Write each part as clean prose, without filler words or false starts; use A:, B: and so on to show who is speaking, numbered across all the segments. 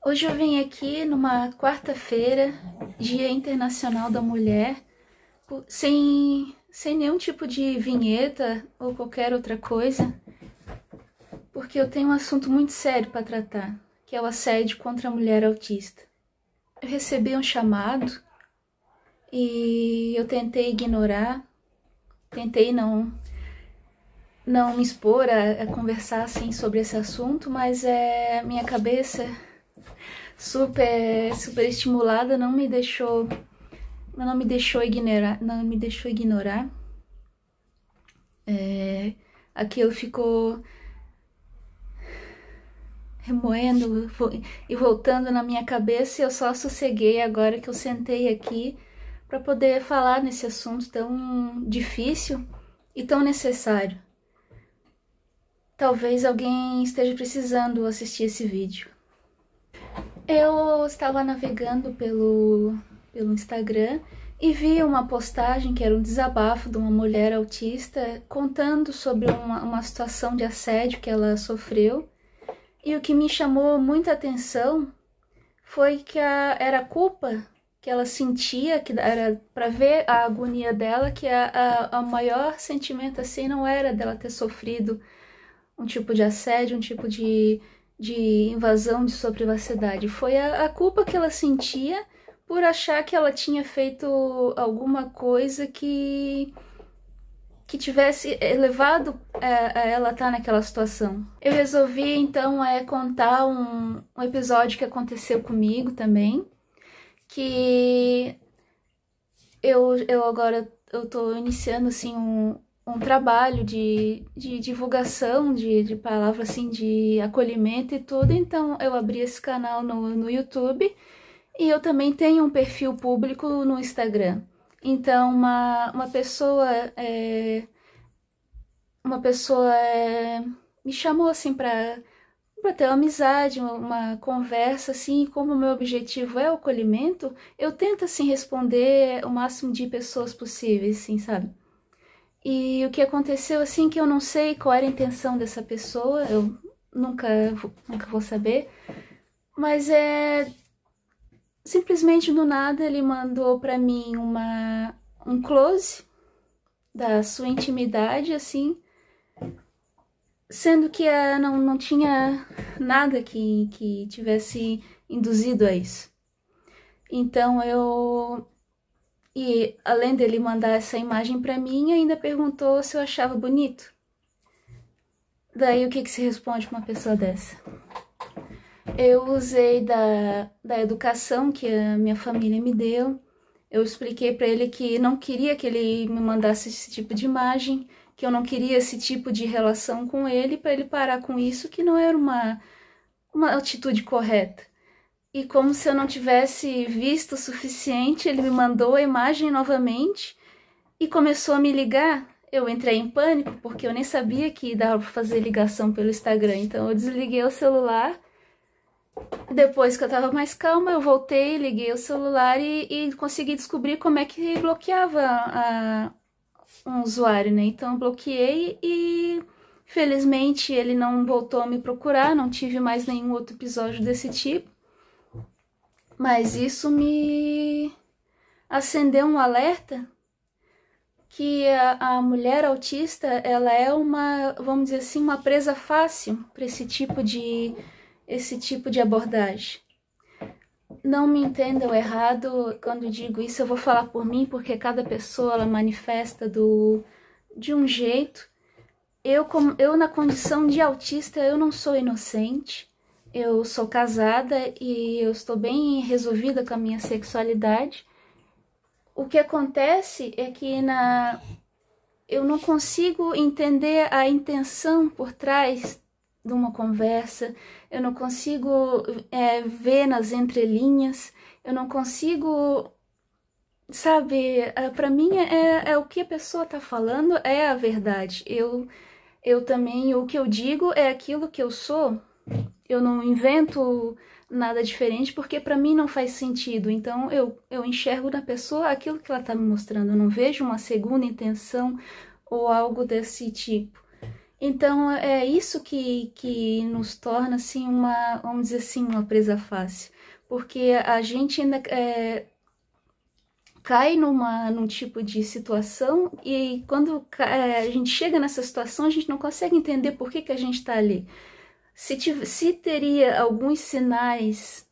A: Hoje eu vim aqui numa quarta-feira, Dia Internacional da Mulher, sem nenhum tipo de vinheta ou qualquer outra coisa, porque eu tenho um assunto muito sério para tratar, que é o assédio contra a mulher autista. Eu recebi um chamado e eu tentei ignorar, tentei não me expor a conversar assim sobre esse assunto, mas minha cabeça super estimulada não me deixou ignorar. Aquilo ficou remoendo e voltando na minha cabeça, e eu só sosseguei agora que eu sentei aqui para poder falar nesse assunto tão difícil e tão necessário. Talvez alguém esteja precisando assistir esse vídeo. Eu estava navegando pelo Instagram e vi uma postagem que era um desabafo de uma mulher autista contando sobre uma situação de assédio que ela sofreu. E o que me chamou muita atenção foi que era a culpa que ela sentia, que era para ver a agonia dela, que a maior sentimento assim não era dela ter sofrido um tipo de assédio, um tipo de invasão de sua privacidade. Foi a culpa que ela sentia por achar que ela tinha feito alguma coisa que tivesse levado a ela estar naquela situação. Eu resolvi então contar um episódio que aconteceu comigo também, que eu agora tô iniciando assim um trabalho de divulgação de palavras assim de acolhimento e tudo. Então eu abri esse canal no YouTube, e eu também tenho um perfil público no Instagram. Então uma pessoa me chamou assim para ter uma amizade, uma conversa assim. Como o meu objetivo é o acolhimento, eu tento assim responder o máximo de pessoas possíveis, assim, sabe? E o que aconteceu assim, que eu não sei qual era a intenção dessa pessoa, eu nunca vou saber, mas simplesmente do nada ele mandou para mim um close da sua intimidade, assim, sendo que não tinha nada que tivesse induzido a isso. Então e além dele mandar essa imagem para mim, ainda perguntou se eu achava bonito. Daí o que se responde com uma pessoa dessa? Eu usei da educação que a minha família me deu. Eu expliquei para ele que não queria que ele me mandasse esse tipo de imagem, que eu não queria esse tipo de relação com ele, para ele parar com isso, que não era uma atitude correta. E como se eu não tivesse visto o suficiente, ele me mandou a imagem novamente e começou a me ligar. Eu entrei em pânico, porque eu nem sabia que dava para fazer ligação pelo Instagram. Então eu desliguei o celular. Depois que eu tava mais calma, eu voltei, liguei o celular e consegui descobrir como é que bloqueava um usuário, né? Então eu bloqueei e felizmente ele não voltou a me procurar, não tive mais nenhum outro episódio desse tipo. Mas isso me acendeu um alerta que a mulher autista, ela é vamos dizer assim, uma presa fácil para esse tipo de abordagem. Não me entendam errado quando digo isso, eu vou falar por mim, porque cada pessoa ela manifesta de um jeito. Eu na condição de autista, eu não sou inocente. Eu sou casada e eu estou bem resolvida com a minha sexualidade. O que acontece é que eu não consigo entender a intenção por trás de uma conversa, eu não consigo ver nas entrelinhas, eu não consigo, sabe, para mim o que a pessoa tá falando é a verdade. Eu também, o que eu digo é aquilo que eu sou, eu não invento nada diferente, porque para mim não faz sentido. Então eu enxergo na pessoa aquilo que ela tá me mostrando, eu não vejo uma segunda intenção ou algo desse tipo. Então, é isso que nos torna, assim, vamos dizer assim, uma presa fácil. Porque a gente ainda cai num tipo de situação e quando a gente chega nessa situação, a gente não consegue entender por que a gente está ali. Se teria alguns sinais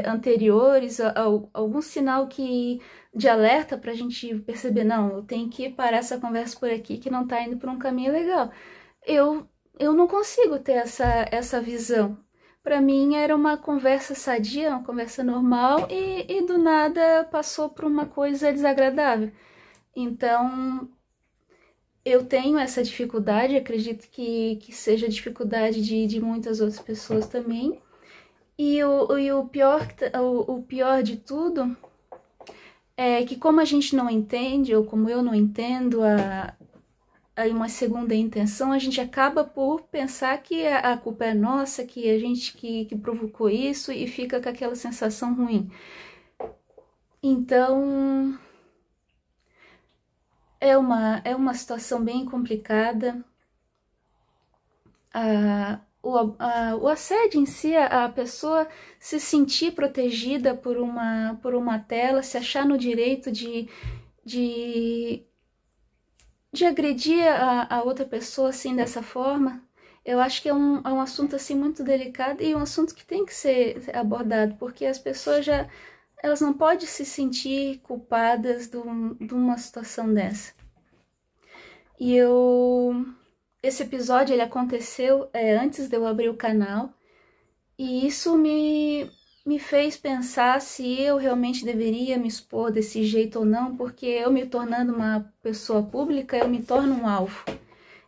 A: anteriores, algum sinal de alerta para a gente perceber, não, eu tenho que parar essa conversa por aqui que não está indo por um caminho legal. Eu não consigo ter essa visão. Para mim era uma conversa sadia, uma conversa normal e do nada passou por uma coisa desagradável. Então eu tenho essa dificuldade, acredito que seja dificuldade de muitas outras pessoas também. E o pior de tudo é que como a gente não entende, ou como eu não entendo uma segunda intenção, a gente acaba por pensar que a culpa é nossa, que a gente que provocou isso e fica com aquela sensação ruim. Então, é uma situação bem complicada. O assédio em si, a pessoa se sentir protegida por uma tela, se achar no direito de agredir a outra pessoa assim dessa forma, eu acho que é um assunto assim muito delicado e um assunto que tem que ser abordado, porque as pessoas elas não podem se sentir culpadas de uma situação dessa. E esse episódio ele aconteceu antes de eu abrir o canal e isso me fez pensar se eu realmente deveria me expor desse jeito ou não, porque eu me tornando uma pessoa pública, eu me torno um alvo.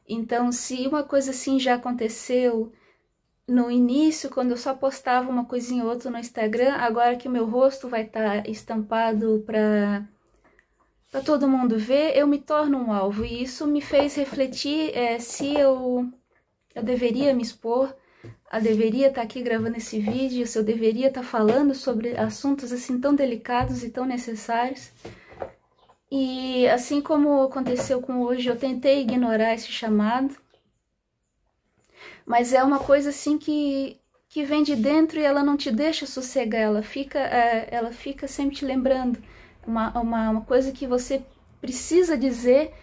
A: Então, se uma coisa assim já aconteceu no início, quando eu só postava uma coisinha ou outra no Instagram, agora que o meu rosto vai estar estampado para todo mundo ver, eu me torno um alvo. E isso me fez refletir se eu deveria me expor, eu deveria estar aqui gravando esse vídeo, se eu deveria estar falando sobre assuntos assim tão delicados e tão necessários. E assim como aconteceu com hoje, eu tentei ignorar esse chamado, mas é uma coisa assim que vem de dentro e ela não te deixa sossegar, ela fica sempre te lembrando uma coisa que você precisa dizer.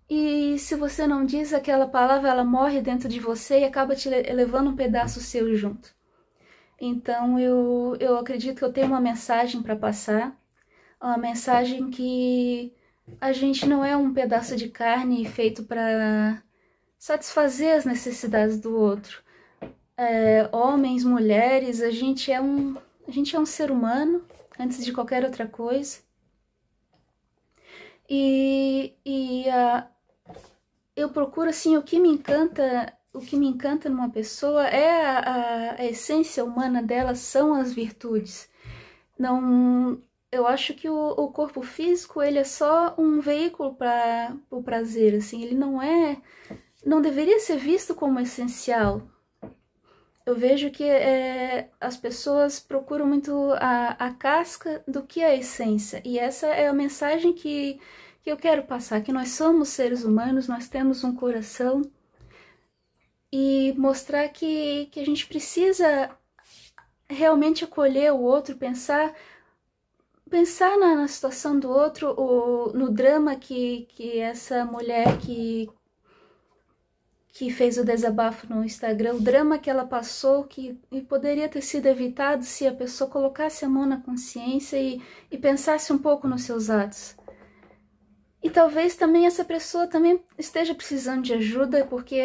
A: E se você não diz aquela palavra, ela morre dentro de você e acaba te levando um pedaço seu junto. Então eu acredito que eu tenho uma mensagem para passar, uma mensagem que a gente não é um pedaço de carne feito para satisfazer as necessidades do outro. Homens, mulheres, a gente é um ser humano antes de qualquer outra coisa. Eu procuro assim, o que me encanta numa pessoa é a essência humana dela, são as virtudes. Não, eu acho que o corpo físico ele é só um veículo para o prazer, assim, ele não deveria ser visto como essencial. Eu vejo que as pessoas procuram muito a casca do que a essência, e essa é a mensagem que eu quero passar, que nós somos seres humanos, nós temos um coração, e mostrar que a gente precisa realmente acolher o outro, pensar na situação do outro, no drama que essa mulher que fez o desabafo no Instagram, o drama que ela passou, que poderia ter sido evitado se a pessoa colocasse a mão na consciência e pensasse um pouco nos seus atos. E talvez também essa pessoa também esteja precisando de ajuda, porque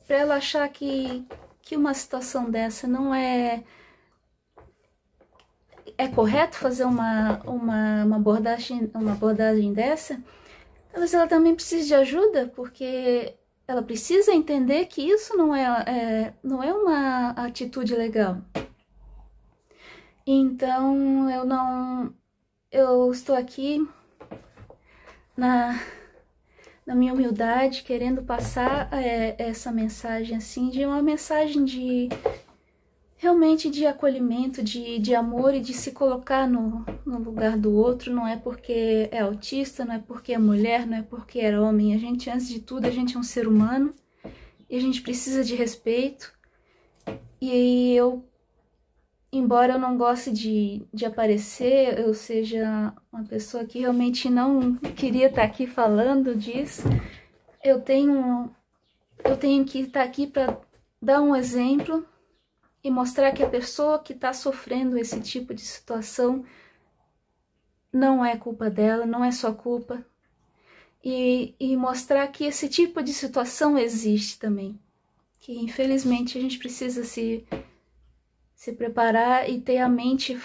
A: para ela achar que uma situação dessa não é correto fazer uma abordagem dessa, talvez ela também precise de ajuda, porque ela precisa entender que isso não é uma atitude legal. Então eu estou aqui na minha humildade, querendo passar essa mensagem assim, de uma mensagem realmente de acolhimento, de amor e de se colocar no lugar do outro. Não é porque é autista, não é porque é mulher, não é porque é homem. A gente, antes de tudo, a gente é um ser humano e a gente precisa de respeito. E eu, embora eu não goste de aparecer, eu seja uma pessoa que realmente não queria estar aqui falando disso, eu tenho que estar aqui para dar um exemplo e mostrar que a pessoa que está sofrendo esse tipo de situação não é culpa dela, não é sua culpa. E mostrar que esse tipo de situação existe também. Que infelizmente a gente precisa se preparar e ter a mente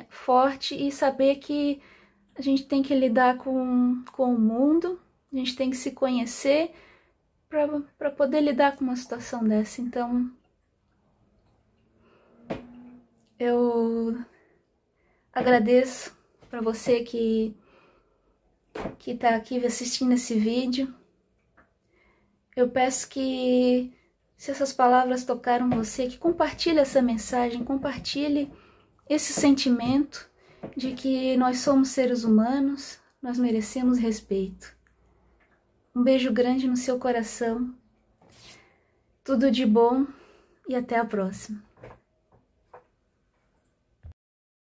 A: forte e saber que a gente tem que lidar com o mundo, a gente tem que se conhecer para poder lidar com uma situação dessa. Então, eu agradeço para você que está aqui assistindo esse vídeo. Eu peço que, se essas palavras tocaram você, que compartilhe essa mensagem, compartilhe esse sentimento de que nós somos seres humanos, nós merecemos respeito. Um beijo grande no seu coração, tudo de bom e até a próxima.